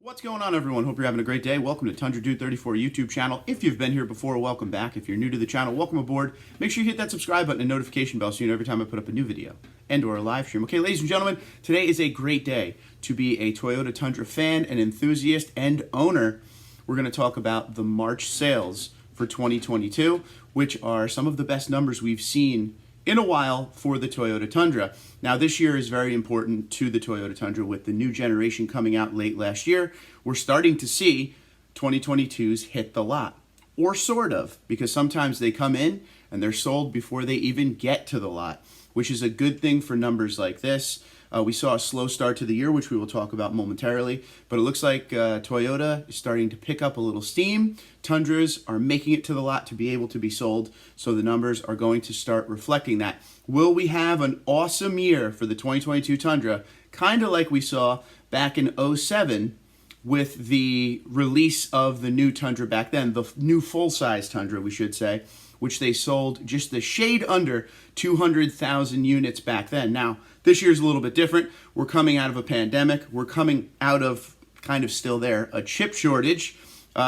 What's going on, everyone? Hope you're having a great day. Welcome to TUNDRADUDE 34 YouTube channel. If you've been here before, welcome back. If you're new to the channel, welcome aboard. Make sure you hit that subscribe button and notification bell so you know every time I put up a new video and or a live stream. Okay, ladies and gentlemen, today is a great day to be a Toyota Tundra fan, an enthusiast, and owner. We're going to talk about the March sales for 2022, which are some of the best numbers we've seen in a while for the Toyota Tundra. Now, this year is very important to the Toyota Tundra with the new generation coming out late last year. We're starting to see 2022s hit the lot, or sort of, because sometimes they come in and they're sold before they even get to the lot, which is a good thing for numbers like this. We saw a slow start to the year, which we will talk about momentarily, but it looks like Toyota is starting to pick up a little steam. Tundras are making it to the lot to be able to be sold, so the numbers are going to start reflecting that. Will we have an awesome year for the 2022 Tundra, kind of like we saw back in 07 with the release of the new Tundra back then, the new full-size Tundra, we should say, which they sold just a shade under 200,000 units back then. Now, this year's a little bit different. We're coming out of a pandemic. We're coming out of, kind of still there, a chip shortage.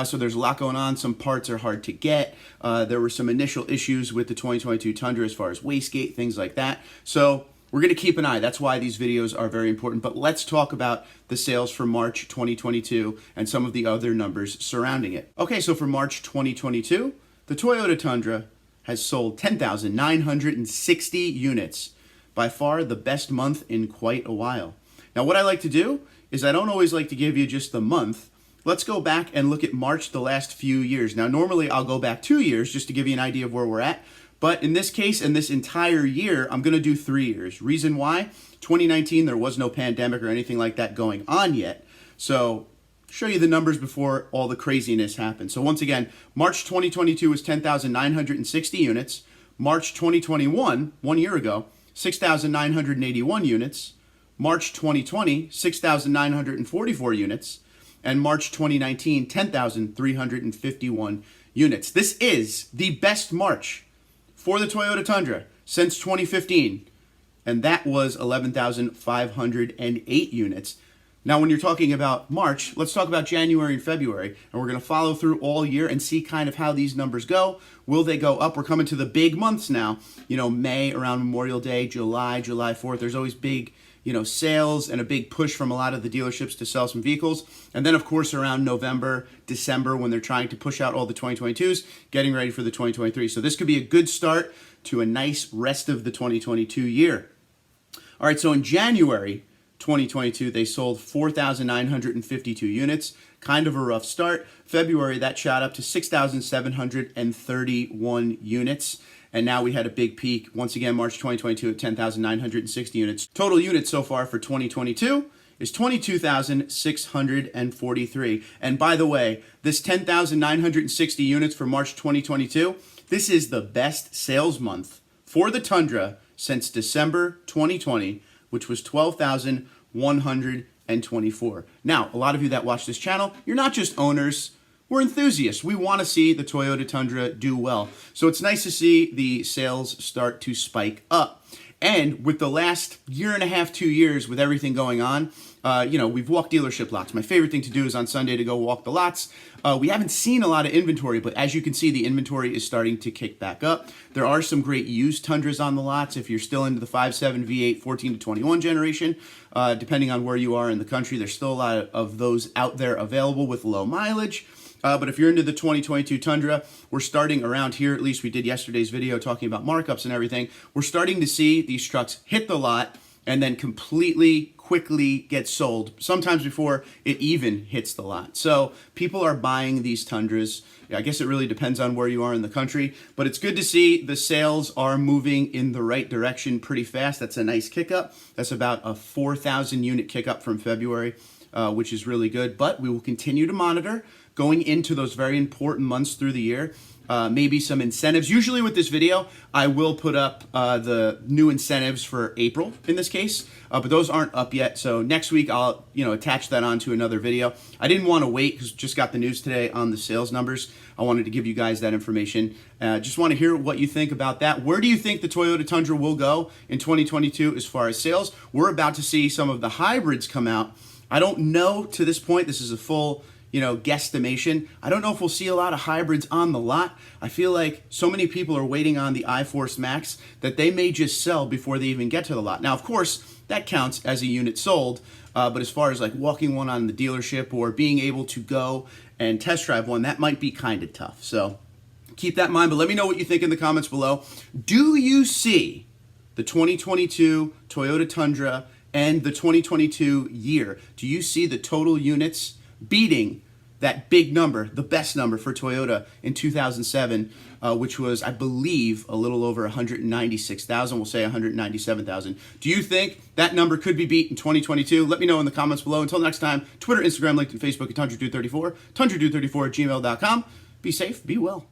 So there's a lot going on. Some parts are hard to get. There were some initial issues with the 2022 Tundra as far as wastegate, things like that. So we're going to keep an eye. That's why these videos are very important. But let's talk about the sales for March 2022 and some of the other numbers surrounding it. Okay, so for March 2022, the Toyota Tundra has sold 10,960 units. By far the best month in quite a while. Now, what I like to do is I don't always like to give you just the month. Let's go back and look at March the last few years. Now, normally I'll go back 2 years just to give you an idea of where we're at. But in this case, in this entire year, I'm going to do 3 years. Reason why? 2019, there was no pandemic or anything like that going on yet. So, show you the numbers before all the craziness happened. So once again, March 2022 was 10,960 units. March 2021, 1 year ago, 6,981 units. March 2020, 6,944 units. And March 2019, 10,351 units. This is the best March for the Toyota Tundra since 2015. And that was 11,508 units. Now, when you're talking about March, let's talk about January and February, and we're going to follow through all year and see kind of how these numbers go. Will they go up? We're coming to the big months now. You know, May around Memorial Day, July 4th. There's always big, sales and a big push from a lot of the dealerships to sell some vehicles. And then, of course, around November, December, when they're trying to push out all the 2022s, getting ready for the 2023. So this could be a good start to a nice rest of the 2022 year. All right, so in January 2022, they sold 4,952 units. Kind of a rough start. February, that shot up to 6,731 units. And now we had a big peak, once again, March 2022 at 10,960 units. Total units so far for 2022 is 22,643. And by the way, this 10,960 units for March 2022, this is the best sales month for the Tundra since December 2020, which was 12,124. Now, a lot of you that watch this channel, you're not just owners, we're enthusiasts. We want to see the Toyota Tundra do well. So it's nice to see the sales start to spike up. And with the last year and a half, 2 years, with everything going on, we've walked dealership lots. My favorite thing to do is on Sunday to go walk the lots. We haven't seen a lot of inventory, but as you can see, the inventory is starting to kick back up. There are some great used Tundras on the lots if you're still into the 5.7 V8 14 to 21 generation. Depending on where you are in the country, there's still a lot of those out there available with low mileage. But if you're into the 2022 Tundra, we're starting around here, at least we did yesterday's video talking about markups and everything. We're starting to see these trucks hit the lot and then quickly get sold, sometimes before it even hits the lot. So people are buying these Tundras. I guess it really depends on where you are in the country, but it's good to see the sales are moving in the right direction pretty fast. That's a nice kick up. That's about a 4,000 unit kick up from February, which is really good, but we will continue to monitor going into those very important months through the year. Maybe some incentives. Usually with this video, I will put up the new incentives for April in this case, but those aren't up yet. So next week I'll attach that onto another video. I didn't want to wait because just got the news today on the sales numbers. I wanted to give you guys that information. Just want to hear what you think about that. Where do you think the Toyota Tundra will go in 2022 as far as sales? We're about to see some of the hybrids come out I don't know to this point, this is a full, guesstimation. I don't know if we'll see a lot of hybrids on the lot. I feel like so many people are waiting on the iForce Max that they may just sell before they even get to the lot. Now, of course, that counts as a unit sold, but as far as like walking one on the dealership or being able to go and test drive one, that might be kind of tough. So keep that in mind, but let me know what you think in the comments below. Do you see the 2022 Toyota Tundra and the 2022 year? Do you see the total units beating that big number, the best number for Toyota in 2007, which was, I believe, a little over 196,000. We'll say 197,000. Do you think that number could be beat in 2022? Let me know in the comments below. Until next time, Twitter, Instagram, LinkedIn, Facebook at TundraDude34, TundraDude34 at gmail.com. Be safe, be well.